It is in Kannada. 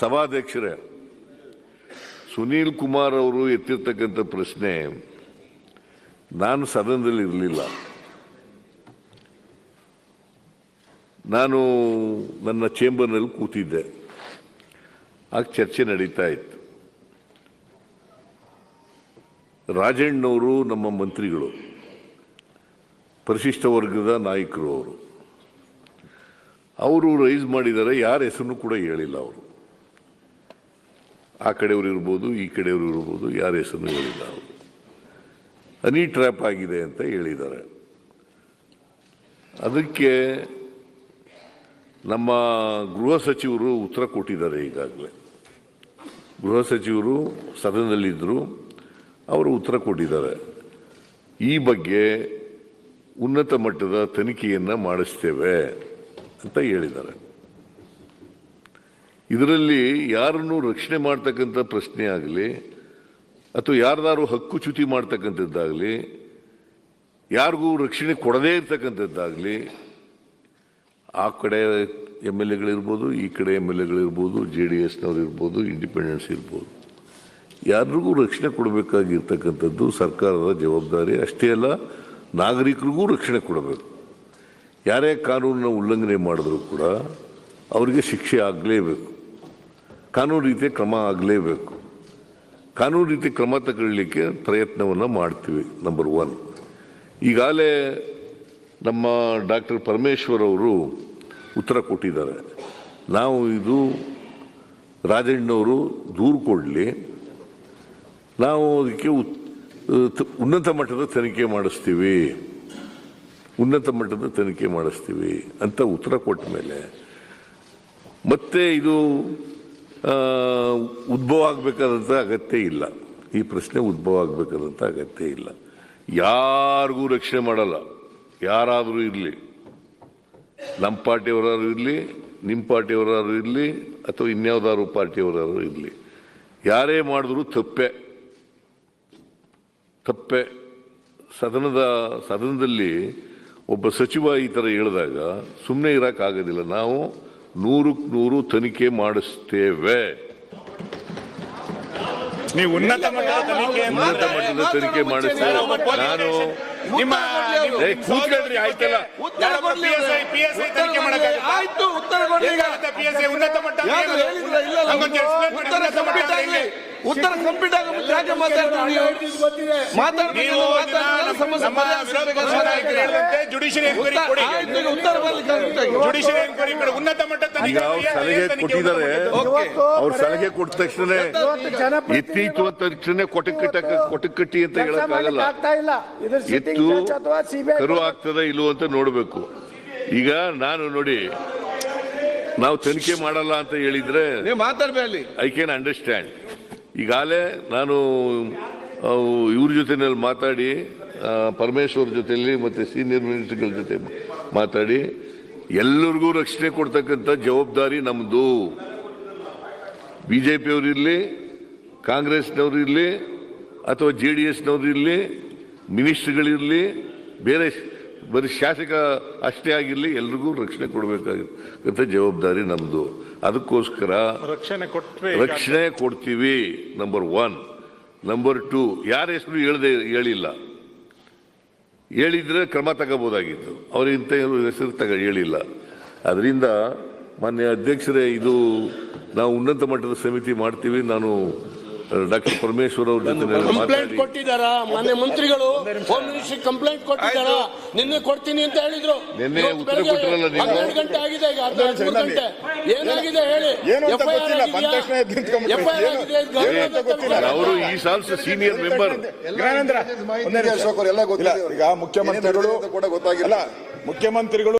ಸಭಾಧ್ಯಕ್ಷರೇ, ಸುನೀಲ್ ಕುಮಾರ್ ಅವರು ಎತ್ತಿರ್ತಕ್ಕಂಥ ಪ್ರಶ್ನೆ ನಾನು ಸದನದಲ್ಲಿ ಇರಲಿಲ್ಲ. ನಾನು ನನ್ನ ಚೇಂಬರ್ನಲ್ಲಿ ಕೂತಿದ್ದೆ. ಆಗ ಚರ್ಚೆ ನಡೀತಾ ಇತ್ತು. ರಾಜಣ್ಣವರು ನಮ್ಮ ಮಂತ್ರಿಗಳು, ಪರಿಶಿಷ್ಟ ವರ್ಗದ ನಾಯಕರು. ಅವರು ರೈಸ್ ಮಾಡಿದ್ದಾರೆ. ಯಾರ ಹೆಸರನ್ನು ಕೂಡ ಹೇಳಿಲ್ಲ. ಅವರು ಆ ಕಡೆಯವರು ಇರ್ಬೋದು, ಈ ಕಡೆಯವರು ಇರ್ಬೋದು, ಯಾರ ಹೆಸರನ್ನು ಹೇಳಿಲ್ಲ. ಅವರು ಹನಿ ಟ್ರ್ಯಾಪ್ ಆಗಿದೆ ಅಂತ ಹೇಳಿದ್ದಾರೆ. ಅದಕ್ಕೆ ನಮ್ಮ ಗೃಹ ಸಚಿವರು ಉತ್ತರ ಕೊಟ್ಟಿದ್ದಾರೆ. ಈಗಾಗಲೇ ಗೃಹ ಸಚಿವರು ಸದನದಲ್ಲಿದ್ದರು, ಅವರು ಉತ್ತರ ಕೊಟ್ಟಿದ್ದಾರೆ. ಈ ಬಗ್ಗೆ ಉನ್ನತ ಮಟ್ಟದ ತನಿಖೆಯನ್ನು ಮಾಡಿಸ್ತೇವೆ ಅಂತ ಹೇಳಿದ್ದಾರೆ. ಇದರಲ್ಲಿ ಯಾರನ್ನು ರಕ್ಷಣೆ ಮಾಡ್ತಕ್ಕಂಥ ಪ್ರಶ್ನೆ ಆಗಲಿ ಅಥವಾ ಯಾರ್ದಾರು ಹಕ್ಕುಚ್ಯುತಿ ಮಾಡ್ತಕ್ಕಂಥದ್ದಾಗಲಿ, ಯಾರಿಗೂ ರಕ್ಷಣೆ ಕೊಡದೇ ಇರ್ತಕ್ಕಂಥದ್ದಾಗಲಿ, ಆ ಕಡೆ MLA ಗಳಿರ್ಬೋದು, ಈ ಕಡೆ MLA ಗಳಿರ್ಬೋದು, JDSನವ್ರು ಇರ್ಬೋದು, ಇಂಡಿಪೆಂಡೆನ್ಸ್ ಇರ್ಬೋದು, ಯಾರಿಗೂ ರಕ್ಷಣೆ ಕೊಡಬೇಕಾಗಿರ್ತಕ್ಕಂಥದ್ದು ಸರ್ಕಾರದ ಜವಾಬ್ದಾರಿ. ಅಷ್ಟೇ ಅಲ್ಲ, ನಾಗರಿಕರಿಗೂ ರಕ್ಷಣೆ ಕೊಡಬೇಕು. ಯಾರೇ ಕಾನೂನನ್ನ ಉಲ್ಲಂಘನೆ ಮಾಡಿದ್ರು ಕೂಡ ಅವರಿಗೆ ಶಿಕ್ಷೆ ಆಗಲೇಬೇಕು. ಕಾನೂನು ರೀತಿಯ ಕ್ರಮ ಆಗಲೇಬೇಕು. ಕಾನೂನು ರೀತಿ ಕ್ರಮ ತಗೊಳ್ಳಿಕ್ಕೆ ಪ್ರಯತ್ನವನ್ನು ಮಾಡ್ತೀವಿ. ನಂಬರ್ 1. ಈಗಾಗಲೇ ನಮ್ಮ ಡಾಕ್ಟರ್ ಪರಮೇಶ್ವರ್ ಅವರು ಉತ್ತರ ಕೊಟ್ಟಿದ್ದಾರೆ. ನಾವು ಇದು ರಾಜಣ್ಣವರು ದೂರು ಕೊಡಲಿ, ನಾವು ಅದಕ್ಕೆ ಉನ್ನತ ಮಟ್ಟದ ತನಿಖೆ ಮಾಡಿಸ್ತೀವಿ, ಉನ್ನತ ಮಟ್ಟದ ತನಿಖೆ ಮಾಡಿಸ್ತೀವಿ ಅಂತ ಉತ್ತರ ಕೊಟ್ಟ ಮೇಲೆ ಮತ್ತೆ ಇದು ಉದ್ಭವ ಆಗಬೇಕಾದಂಥ ಅಗತ್ಯ ಇಲ್ಲ. ಈ ಪ್ರಶ್ನೆ ಉದ್ಭವ ಆಗಬೇಕಾದಂಥ ಅಗತ್ಯ ಇಲ್ಲ. ಯಾರಿಗೂ ರಕ್ಷಣೆ ಮಾಡಲ್ಲ. ಯಾರಾದರೂ ಇರಲಿ, ನಮ್ಮ ಪಾರ್ಟಿಯವರಾದ್ರು ಇರಲಿ, ನಿಮ್ಮ ಪಾರ್ಟಿಯವರಾದ್ರು ಇರಲಿ, ಅಥವಾ ಇನ್ಯಾವುದಾದ್ರು ಪಾರ್ಟಿಯವರಾದ್ರು ಇರಲಿ, ಯಾರೇ ಮಾಡಿದ್ರು ತಪ್ಪೆ. ಸದನದಲ್ಲಿ ಒಬ್ಬ ಸಚಿವ ಈ ಥರ ಹೇಳಿದಾಗ ಸುಮ್ಮನೆ ಇರೋಕ್ಕಾಗೋದಿಲ್ಲ. ನಾವು 100% ತನಿಖೆ ಮಾಡಿಸ್ತೇವೆ. ನೀವು ಉನ್ನತ ಮಟ್ಟದ ತನಿಖೆ ಮಾಡಿಸ್ತೇವೆ. ನಾನು ಕೂತ್ಕೊಳ್ರಿ, ಆಯ್ತಲ್ಲ. ಉತ್ತರ ಕಂಪ್ಲೀಟ್ ಆಗ ಸಲಹೆ ಕೊಟ್ಟಿದ್ದಾರೆ. ಅವ್ರ ಸಲಹೆ ಕೊಟ್ಟ ತಕ್ಷಣ ಎತ್ತೀತು ಅಂದ ತಕ್ಷಣ ಕೊಟಕಟ್ಟಿ ಅಂತ ಹೇಳಕ್ಕಾಗಲ್ಲ. ಎತ್ತು ಕರು ಆಗ್ತದ ಇಲ್ವೋ ಅಂತ ನೋಡ್ಬೇಕು. ಈಗ ನಾನು ನೋಡಿ, ನಾವು ತನಿಖೆ ಮಾಡಲ್ಲ ಅಂತ ಹೇಳಿದ್ರೆ ಐ ಕ್ಯಾನ್ ಅಂಡರ್ಸ್ಟ್ಯಾಂಡ್. ಈಗಾಗಲೇ ನಾನು ಇವ್ರ ಜೊತೆನಲ್ಲಿ ಮಾತಾಡಿ, ಪರಮೇಶ್ವರ್ ಜೊತೆಯಲ್ಲಿ ಮತ್ತು ಸೀನಿಯರ್ ಮಿನಿಸ್ಟರ್ಗಳ ಜೊತೆ ಮಾತಾಡಿ, ಎಲ್ಲರಿಗೂ ರಕ್ಷಣೆ ಕೊಡ್ತಕ್ಕಂಥ ಜವಾಬ್ದಾರಿ ನಮ್ಮದು. BJP ಅವರು ಇರಲಿ, ಕಾಂಗ್ರೆಸ್ನವರು ಇರಲಿ, ಅಥವಾ JDSನವರು ಇರಲಿ, ಮಿನಿಸ್ಟರ್ಗಳಿರಲಿ, ಬೇರೆ ಬರೀ ಶಾಸಕ ಅಷ್ಟೇ ಆಗಿರಲಿ, ಎಲ್ರಿಗೂ ರಕ್ಷಣೆ ಕೊಡಬೇಕಾಗಿರ್ತಕ್ಕಂಥ ಜವಾಬ್ದಾರಿ ನಮ್ಮದು. ಅದಕ್ಕೋಸ್ಕರ ರಕ್ಷಣೆ ಕೊಡ್ತೀವಿ. ನಂಬರ್ 1. ನಂಬರ್ 2, ಯಾರ ಹೆಸರು ಹೇಳಿಲ್ಲ. ಹೇಳಿದ್ರೆ ಕ್ರಮ ತಗೋಬೋದಾಗಿತ್ತು. ಅವರು ಇಂಥ ಹೆಸರು ಹೇಳಿಲ್ಲ. ಅದರಿಂದ ಮಾನ್ಯ ಅಧ್ಯಕ್ಷರೇ, ಇದು ನಾವು ಉನ್ನತ ಮಟ್ಟದ ಸಮಿತಿ ಮಾಡ್ತೀವಿ. ನಾನು ಡಾಕ್ಟರ್ ಪರಮೇಶ್ವರ್ ಅವ್ರ ಜೊತೆ ಕಂಪ್ಲೇಂಟ್ ಕೊಟ್ಟಿದ್ದಾರಾ? ಮಾನ್ಯ ಮಂತ್ರಿಗಳು ಹೋಮ್ ಮಿನಿಸ್ಟ್ರಿ ಕಂಪ್ಲೇಂಟ್ ಕೊಟ್ಟಿದ್ದಾರಾ? ನಿನ್ನೆ ಕೊಡ್ತೀನಿ ಅಂತ ಹೇಳಿದ್ರು. ನಿನ್ನೆ ಉತ್ತರ ಕೊಟ್ಟಿರಲ್ಲ. 12 ಗಂಟೆ ಆಗಿದೆ. ಈಗ 13 ಗಂಟೆ ಏನಾಗಿದೆ ಹೇಳಿ? ಅವರು ಈ ಸಾಲ್ಸ್ ಸೀನಿಯರ್ ಮೆಂಬರ್. ಈಗ ಮುಖ್ಯಮಂತ್ರಿಗಳು